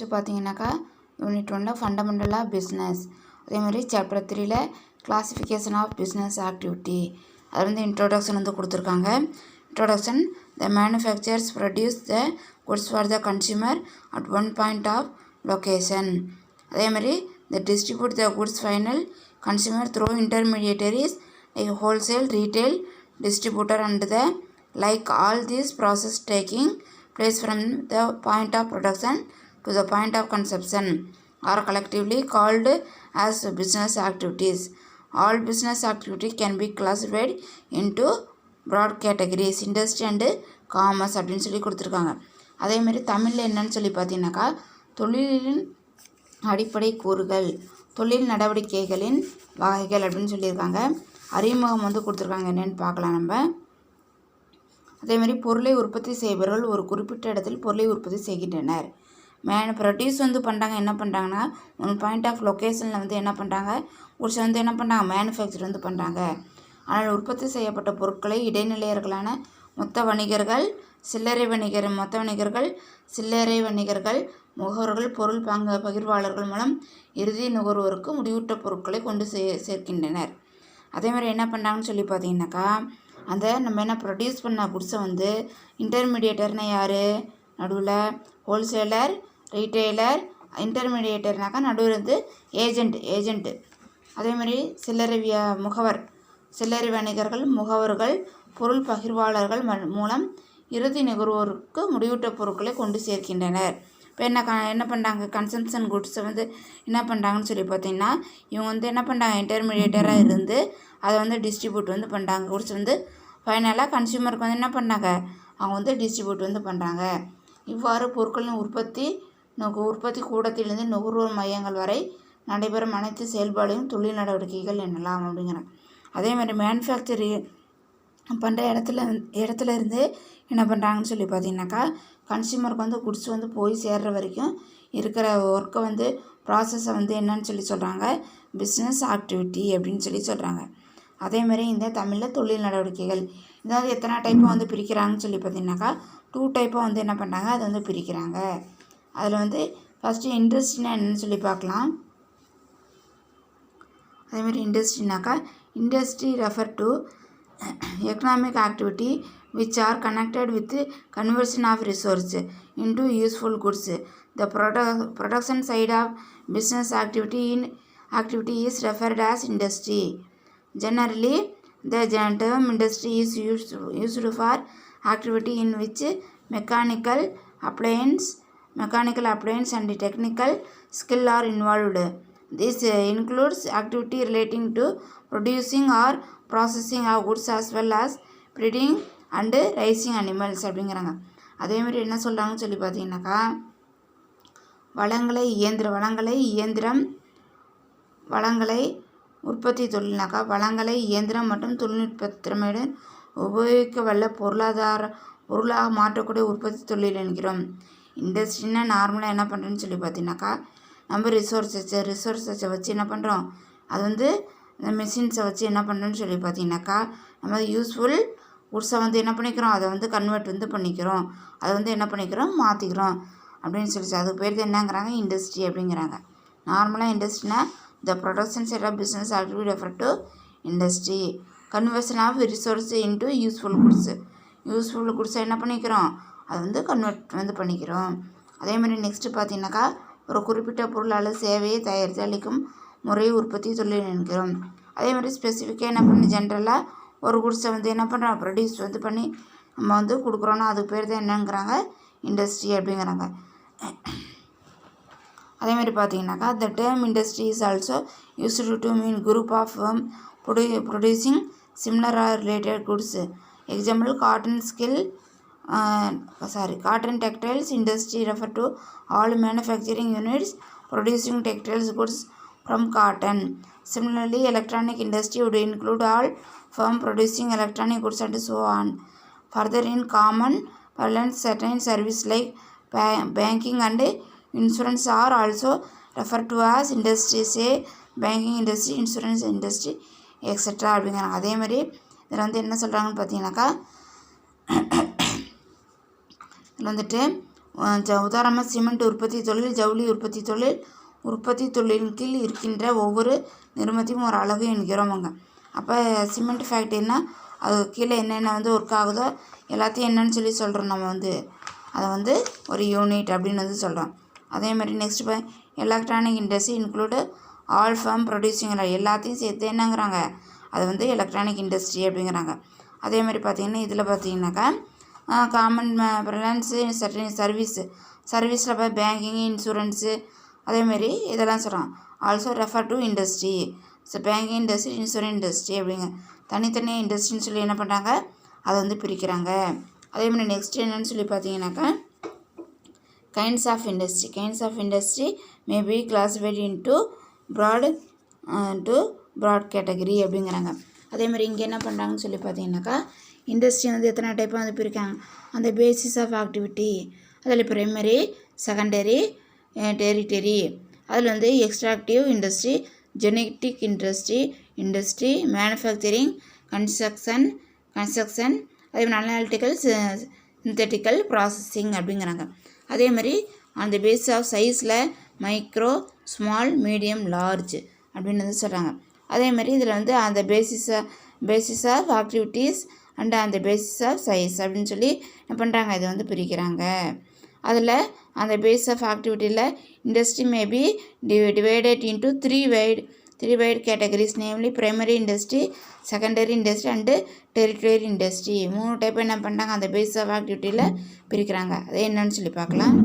Next பார்த்தீங்கன்னாக்கா unit 1ல் fundamental of business, அதேமாதிரி சாப்டர் 3ல் கிளாசிஃபிகேஷன் ஆஃப் பிஸ்னஸ் ஆக்டிவிட்டி. அது வந்து இன்ட்ரோடக்ஷன் வந்து கொடுத்துருக்காங்க. Introduction: the manufacturers produce the goods for the consumer at one point of location. அதேமாதிரி the distribute the goods final consumer through intermediaries like wholesale, retail, distributor and the like all these process taking place from the point of production to the point of consumption are collectively called as business activities. All business activity can be classified into broad categories, industry and commerce அப்படின்னு சொல்லி கொடுத்துருக்காங்க. அதேமாதிரி தமிழில் என்னன்னு சொல்லி பார்த்தீங்கன்னாக்கா, தொழிலின் அடிப்படை கூறுகள், தொழில் நடவடிக்கைகளின் வகைகள் அப்படின்னு சொல்லியிருக்காங்க. அறிமுகம் வந்து கொடுத்துருக்காங்க, என்னென்னு பார்க்கலாம் நம்ம. அதேமாதிரி பொருளை உற்பத்தி செய்பவர்கள் ஒரு குறிப்பிட்ட இடத்தில் பொருளை உற்பத்தி செய்கின்றனர். ப்ரொடியூஸ் வந்து பண்ணுறாங்க, என்ன பண்ணுறாங்கன்னா ஒன் பாயிண்ட் ஆஃப் லொக்கேஷனில் வந்து என்ன பண்ணுறாங்க, ஒரு சில வந்து என்ன பண்ணுறாங்க, மேனுஃபேக்சர் வந்து பண்ணுறாங்க. ஆனால் உற்பத்தி செய்யப்பட்ட பொருட்களை இடைநிலையர்களான மொத்த வணிகர்கள், சில்லறை வணிகர்கள், முகவர்கள், பொருள் பகிர்வாளர்கள் மூலம் இறுதி நுகர்வோருக்கு முடிவுற்ற பொருட்களை கொண்டு சேர்க்கின்றனர். அதேமாதிரி என்ன பண்ணுறாங்கன்னு சொல்லி பார்த்தீங்கன்னாக்கா, அந்த நம்ம என்ன ப்ரொடியூஸ் பண்ண குட்ஸை வந்து இன்டர்மீடியேட்டர்னா யார், நடுவில் ஹோல்சேலர், ரீட்டெய்லர், இன்டர்மீடியேட்டர்னாக்கா நடுவில் வந்து ஏஜெண்ட்டு. அதேமாதிரி சில்லறை வணிகர்கள், முகவர்கள், பொருள் பகிர்வாளர்கள் மூலம் இறுதி நுகர்வோருக்கு முடிவுற்ற பொருட்களை கொண்டு சேர்க்கின்றனர். இப்போ என்ன பண்ணுறாங்க, கன்சம்ஷன் குட்ஸை வந்து என்ன பண்ணுறாங்கன்னு சொல்லி பார்த்தீங்கன்னா, இவங்க வந்து என்ன பண்ணுறாங்க, இன்டர்மீடியேட்டராக இருந்து அதை வந்து டிஸ்ட்ரிபியூட் வந்து பண்ணுறாங்க. குட்ஸ் வந்து ஃபைனலாக கன்சியூமருக்கு வந்து என்ன பண்ணாங்க, அவங்க வந்து டிஸ்ட்ரிபியூட் வந்து பண்ணுறாங்க. இவ்வாறு பொருட்களின் உற்பத்தி கூடத்திலிருந்து நுகர்வோர் மையங்கள் வரை நடைபெறும் அனைத்து செயல்பாடுகளும் தொழில் நடவடிக்கைகள் என்னலாம் அப்படிங்கிறாங்க. அதேமாதிரி மேனுஃபேக்சரிங் பண்ணுற இடத்துல இருந்து என்ன பண்ணுறாங்கன்னு சொல்லி பார்த்தீங்கன்னாக்கா, கன்சியூமருக்கு வந்து குட்ஸ் வந்து போய் சேர்ற வரைக்கும் இருக்கிற ஒர்க்கை வந்து ப்ராசஸை வந்து என்னன்னு சொல்லி சொல்கிறாங்க, பிஸ்னஸ் ஆக்டிவிட்டி அப்படின்னு சொல்லி சொல்கிறாங்க. அதேமாதிரி இந்த தமிழில் தொழில் நடவடிக்கைகள் இதாவது எத்தனை டைப்பாக வந்து பிரிக்கிறாங்கன்னு சொல்லி பார்த்தீங்கன்னாக்கா, 2 டைப்பாக வந்து என்ன பண்ணுறாங்க, அதை வந்து பிரிக்கிறாங்க. அதில் வந்து ஃபஸ்ட்டு இண்டஸ்ட்ரினா என்னன்னு சொல்லி பார்க்கலாம். அதேமாதிரி இண்டஸ்ட்ரினாக்கா, industry refer to economic activity which are connected with conversion of resource into useful goods. The production side of business activity is referred as industry. Generally, the term industry is used for activity in which mechanical appliance and technical skill are involved. This includes activity relating to producing or processing of goods as well as breeding and raising animals அப்படிங்கிறாங்க. அதேமாதிரி என்ன சொல்கிறாங்கன்னு சொல்லி பார்த்தீங்கன்னாக்கா, வளங்களை உற்பத்தி தொழில்னாக்கா, வளங்களை இயந்திரம் மற்றும் தொழில்நுட்பத்திறமையுடன் உபயோகிக்க வல்ல பொருளாக மாற்றக்கூடிய உற்பத்தி தொழில் என்கிறோம். இண்டஸ்ட்ரின்னா நார்மலாக என்ன பண்ணுறேன்னு சொல்லி பார்த்தீங்கன்னாக்கா, நம்ம ரிசோர்ஸை வச்சு என்ன பண்ணுறோம், அது வந்து இந்த மிஷின்ஸை வச்சு என்ன பண்ணுறோன்னு சொல்லி பார்த்தீங்கன்னாக்கா, நம்ம யூஸ்ஃபுல் குட்ஸை வந்து என்ன பண்ணிக்கிறோம், அதை வந்து கன்வெர்ட் வந்து பண்ணிக்கிறோம், அதை வந்து என்ன பண்ணிக்கிறோம், மாற்றிக்கிறோம் அப்படின்னு சொல்லி அதுக்கு பேர் என்னங்கிறாங்க, இண்டஸ்ட்ரி அப்படிங்கிறாங்க. நார்மலாக இண்டஸ்ட்ரினா the production side of business activity refer to industry. Conversion of resource into useful குட்ஸை என்ன பண்ணிக்கிறோம், அதை வந்து கன்வெர்ட் வந்து பண்ணிக்கிறோம். அதேமாதிரி நெக்ஸ்ட்டு பார்த்தீங்கன்னாக்கா, ஒரு குறிப்பிட்ட பொருள் அல்லது சேவையை தயாரித்து அளிக்கும் முறையை உற்பத்தி தொழில் என்கிறோம். அதேமாதிரி ஸ்பெசிஃபிக்காக என்ன பண்ணி ஜென்ரலாக ஒரு குட்ஸை வந்து என்ன பண்ணுறோம், ப்ரொடியூஸ் வந்து பண்ணி நம்ம வந்து கொடுக்குறோன்னா அதுக்கு பேர் தான் என்னங்கிறாங்க, இண்டஸ்ட்ரி அப்படிங்கிறாங்க. அதேமாதிரி பார்த்தீங்கன்னாக்கா, the term industry is also used to mean group of producing similar or related goods. Example cotton textiles industry refer to all manufacturing units producing textiles goods from cotton. Similarly, electronic industry would include all firms producing electronic goods and so on. Further, in common parlance, certain services like banking and insurance are also referred to as industry, say banking industry, insurance industry, etc. அப்படிங்கிறாங்க. அதேமாதிரி இதில் வந்து என்ன சொல்கிறாங்கன்னு பார்த்தீங்கன்னாக்கா, இதில் வந்துட்டு உதாரணமாக சிமெண்ட் உற்பத்தி தொழில், ஜவுளி உற்பத்தி தொழில், உற்பத்தி தொழிலின் கீழ் இருக்கின்ற ஒவ்வொரு நிறுவனத்தையும் ஒரு அலகு என்கிறோமாங்க. அப்போ சிமெண்ட் ஃபேக்ட்ரின்னா அது கீழே என்னென்ன ஒர்க் ஆகுதோ எல்லாத்தையும் என்னன்னு சொல்லி சொல்கிறோம். நம்ம அதை ஒரு யூனிட் அப்படின்னு சொல்கிறோம். அதே மாதிரி next electronic industry include all form producing எல்லாத்தையும் சேர்த்து என்னங்கிறாங்க, அது எலக்ட்ரானிக் இண்டஸ்ட்ரி அப்படிங்கிறாங்க. அதே மாதிரி பார்த்திங்கன்னா இதில் பார்த்திங்கனாக்கா காமன் ப்ரிலன்ஸு சர்வீஸில் பேங்கிங், இன்சூரன்ஸு அதேமாரி இதெல்லாம் சொல்கிறோம். Also refer to industry. Banking industry, insurance industry அப்படிங்க தனித்தனியாக இண்டஸ்ட்ரின்னு சொல்லி என்ன பண்ணுறாங்க, அதை பிரிக்கிறாங்க. அதேமாதிரி நெக்ஸ்ட் என்னன்னு சொல்லி பார்த்தீங்கன்னாக்கா kinds of industry may be classified into broad category அப்படிங்கிறாங்க. அதேமாதிரி இங்கே என்ன பண்ணுறாங்கன்னு சொல்லி பார்த்தீங்கன்னாக்கா இண்டஸ்ட்ரி எத்தனை டைப்பாக பிரிக்காங்க. அந்த பேசிஸ் ஆஃப் ஆக்டிவிட்டி அதில் பிரைமரி, செகண்டரி, டெரிட்டரி. அதில் extractive industry, genetic industry, manufacturing, construction, அதே மாதிரி அனாலிட்டிக்கல், சிந்தட்டிக்கல் ப்ராசஸிங் அப்படிங்கிறாங்க. அதே மாதிரி அந்த பேஸ் ஆஃப் சைஸில் மைக்ரோ, ஸ்மால், மீடியம், லார்ஜ் அப்படின்னு சொல்கிறாங்க. அதே மாதிரி இதில் அந்த பேசிஸ் ஆஃப் ஆக்டிவிட்டீஸ் அண்ட் அந்த பேசிஸ் ஆஃப் சைஸ் அப்படின்னு சொல்லி என்ன பண்ணுறாங்க, இதை பிரிக்கிறாங்க. அதில் அந்த பேஸ் ஆஃப் ஆக்டிவிட்டியில் industry may be divided into three wide categories, namely primary industry, secondary industry and territory industry. 3 type என்ன பண்ணுறாங்க, அந்த பேஸ் ஆஃப் ஆக்டிவிட்டியில் பிரிக்கிறாங்க. அது என்னன்னு சொல்லி பார்க்கலாம்.